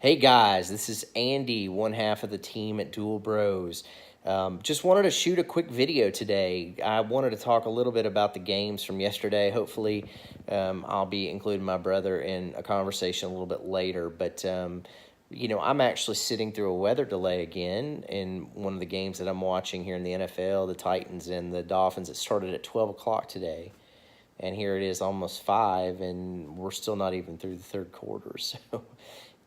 Hey guys, this is Andy, one half of the team at Duel Bros. Just wanted to shoot a quick video today. I wanted to talk a little bit about the games from yesterday. Hopefully, I'll be including my brother in a conversation a little bit later. But, I'm actually sitting through a weather delay again in one of the games that I'm watching here in the NFL, the Titans and the Dolphins. It started at 12 o'clock today. And here it is almost 5, and we're still not even through the third quarter. So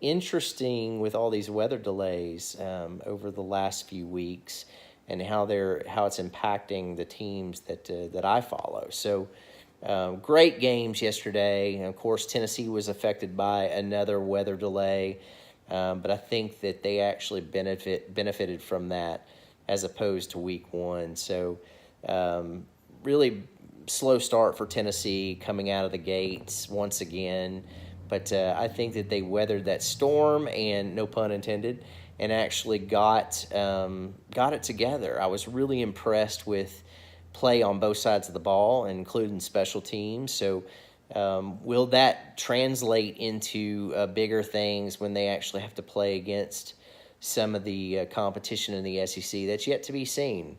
interesting with all these weather delays over the last few weeks, and how it's impacting the teams that I follow. So great games yesterday. And of course, Tennessee was affected by another weather delay, but I think that they actually benefited from that as opposed to week one. So really slow start for Tennessee coming out of the gates once again. But I think that they weathered that storm, and no pun intended, and actually got it together. I was really impressed with play on both sides of the ball, including special teams. So will that translate into bigger things when they actually have to play against some of the competition in the SEC? That's yet to be seen.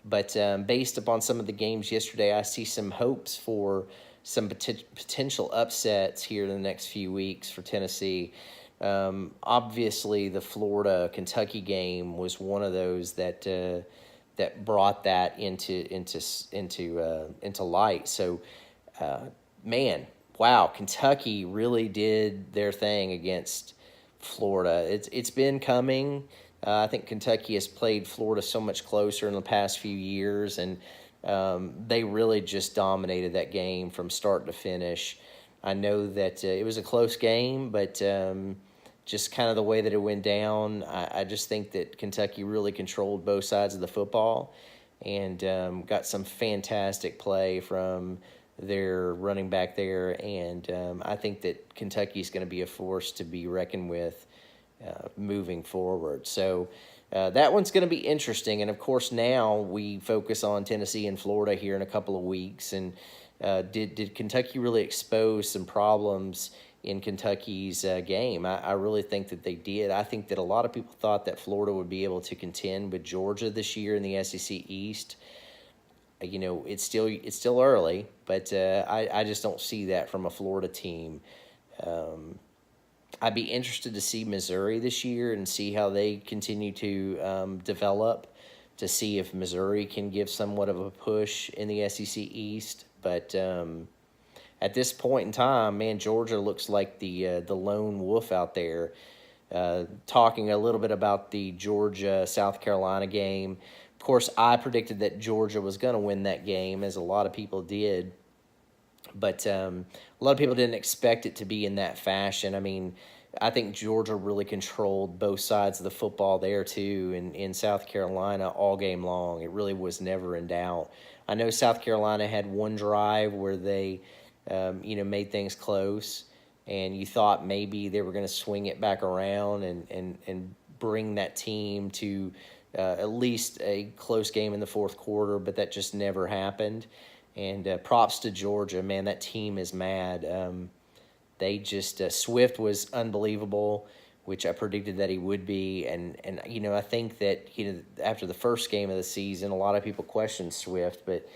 But based upon some of the games yesterday, I see some hopes for some potential upsets here in the next few weeks for Tennessee. Obviously, the Florida-Kentucky game was one of those that brought that into light. So, man, wow, Kentucky really did their thing against Florida. It's been coming. I think Kentucky has played Florida so much closer in the past few years, and they really just dominated that game from start to finish. I know that it was a close game, but just kind of the way that it went down, I just think that Kentucky really controlled both sides of the football, and got some fantastic play from their running back there. And I think that Kentucky is going to be a force to be reckoned with moving forward. So that one's going to be interesting. And, of course, now we focus on Tennessee and Florida here in a couple of weeks. And did Kentucky really expose some problems in Kentucky's game? I really think that they did. I think that a lot of people thought that Florida would be able to contend with Georgia this year in the SEC East. It's still early, but I just don't see that from a Florida team. I'd be interested to see Missouri this year and see how they continue to develop, to see if Missouri can give somewhat of a push in the SEC East. But at this point in time, man, Georgia looks like the lone wolf out there. Talking a little bit about the Georgia-South Carolina game, of course, I predicted that Georgia was going to win that game, as a lot of people did. But a lot of people didn't expect it to be in that fashion. I mean, I think Georgia really controlled both sides of the football there, too, in South Carolina all game long. It really was never in doubt. I know South Carolina had one drive where they, made things close, and you thought maybe they were going to swing it back around and bring that team to at least a close game in the fourth quarter, but that just never happened. And props to Georgia, man. That team is mad. They just Swift was unbelievable, which I predicted that he would be. And I think that after the first game of the season, a lot of people questioned Swift, but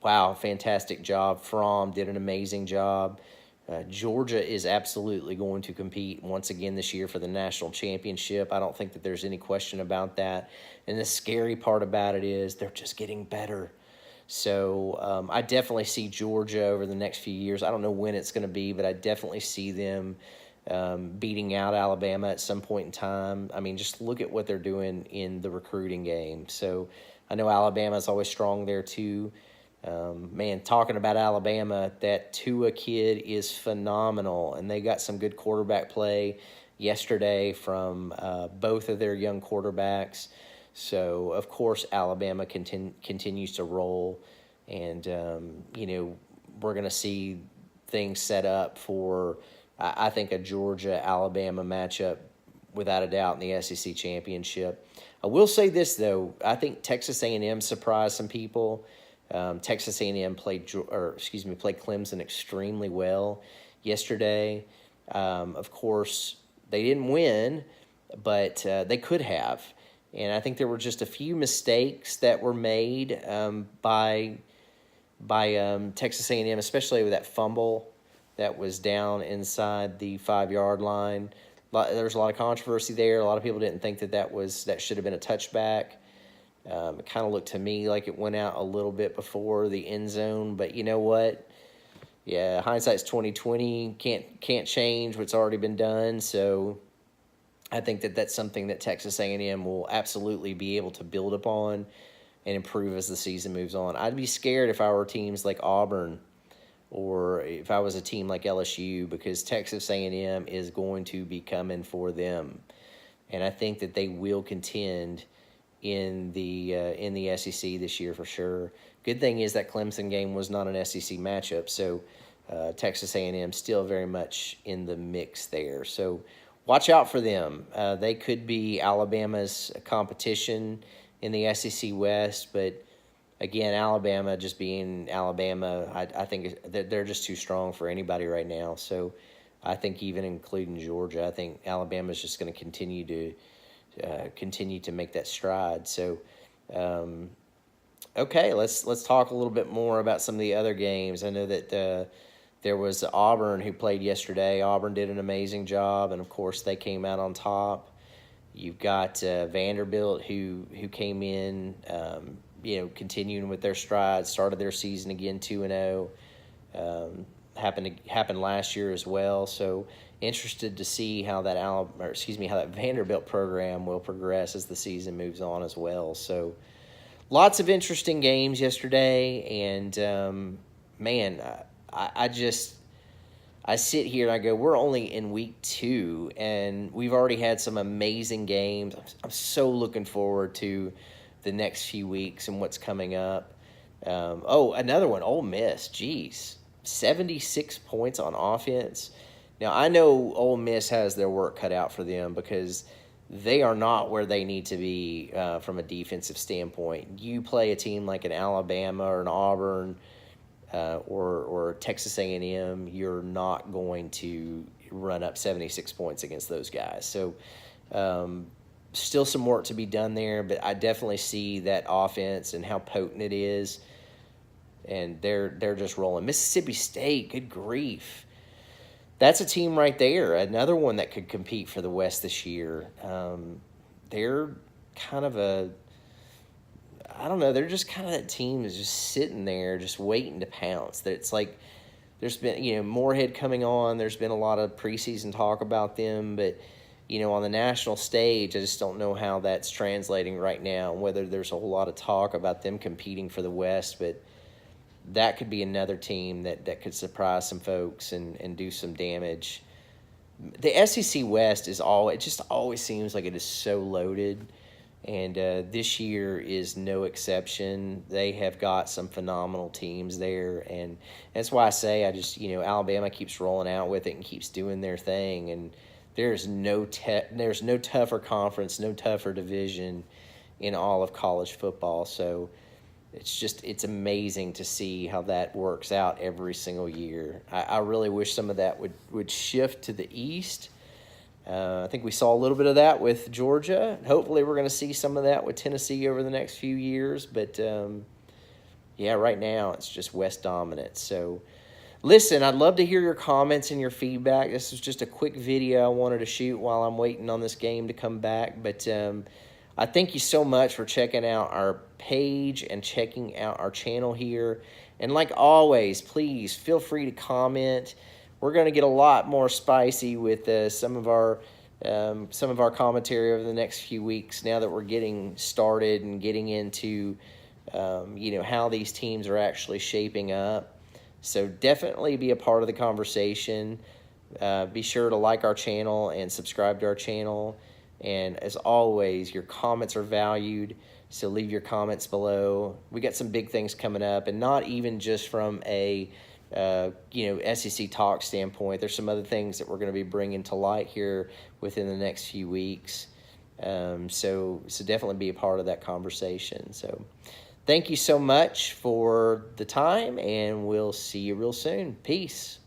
wow, fantastic job. Fromm did an amazing job. Georgia is absolutely going to compete once again this year for the national championship. I don't think that there's any question about that. And the scary part about it is they're just getting better. So I definitely see Georgia over the next few years. I don't know when it's going to be, but I definitely see them beating out Alabama at some point in time. I mean, just look at what they're doing in the recruiting game. So I know Alabama's always strong there too. Man, talking about Alabama, that Tua kid is phenomenal, and they got some good quarterback play yesterday from both of their young quarterbacks. So, of course, Alabama continues to roll, and, we're going to see things set up for, I think, a Georgia-Alabama matchup without a doubt in the SEC championship. I will say this, though. I think Texas A&M surprised some people. Texas A&M played Clemson extremely well yesterday. Of course, They didn't win, but they could have. And I think there were just a few mistakes that were made by Texas A&M, especially with that fumble that was down inside the 5-yard line. There was a lot of controversy there. A lot of people didn't think that should have been a touchback. It kind of looked to me like it went out a little bit before the end zone, but you know what? Yeah, hindsight's 20/20. Can't change what's already been done. So I think that's something that Texas A&M will absolutely be able to build upon and improve as the season moves on. I'd be scared if I were teams like Auburn or if I was a team like LSU, because Texas A&M is going to be coming for them, and I think that they will contend in the SEC this year for sure. Good thing is that Clemson game was not an SEC matchup, so Texas A&M still very much in the mix there. So watch out for them. They could be Alabama's competition in the SEC West, but again, Alabama just being Alabama, I think they're just too strong for anybody right now. So I think even including Georgia, I think Alabama's just going to continue to make that stride. So, okay, let's talk a little bit more about some of the other games. I know that there was Auburn who played yesterday. Auburn did an amazing job, and of course they came out on top. You've got Vanderbilt who came in, continuing with their stride, started their season again 2-0. Happened last year as well. So interested to see how that Vanderbilt program will progress as the season moves on as well. So lots of interesting games yesterday, and man, I sit here and I go, we're only in week 2, and we've already had some amazing games. I'm so looking forward to the next few weeks and what's coming up. Another one, Ole Miss. Geez, 76 points on offense. Now, I know Ole Miss has their work cut out for them because they are not where they need to be from a defensive standpoint. You play a team like an Alabama or an Auburn or Texas A&M, you're not going to run up 76 points against those guys. So still some work to be done there, but I definitely see that offense and how potent it is, and they're just rolling. Mississippi State, good grief. That's a team right there, another one that could compete for the West this year. They're kind of they're just kind of that team is just sitting there just waiting to pounce. It's like there's been, Moorhead coming on. There's been a lot of preseason talk about them, but, on the national stage, I just don't know how that's translating right now, whether there's a whole lot of talk about them competing for the West, but that could be another team that could surprise some folks and do some damage. The SEC West it just always seems like it is so loaded, and this year is no exception. They have got some phenomenal teams there, and that's why I say Alabama keeps rolling out with it and keeps doing their thing, and there's no tougher conference, no tougher division in all of college football. So it's amazing to see how that works out every single year. I really wish some of that would shift to the East. I think we saw a little bit of that with Georgia. Hopefully we're going to see some of that with Tennessee over the next few years. But, right now it's just West dominant. So, listen, I'd love to hear your comments and your feedback. This was just a quick video I wanted to shoot while I'm waiting on this game to come back. But I thank you so much for checking out our page and checking out our channel here. And like always, please feel free to comment. We're going to get a lot more spicy with some of our commentary over the next few weeks now that we're getting started and getting into how these teams are actually shaping up. So definitely be a part of the conversation. Be sure to like our channel and subscribe to our channel. And as always, your comments are valued, so leave your comments below. We got some big things coming up, and not even just from a SEC talk standpoint. There's some other things that we're going to be bringing to light here within the next few weeks. So definitely be a part of that conversation. So thank you so much for the time, and we'll see you real soon. Peace.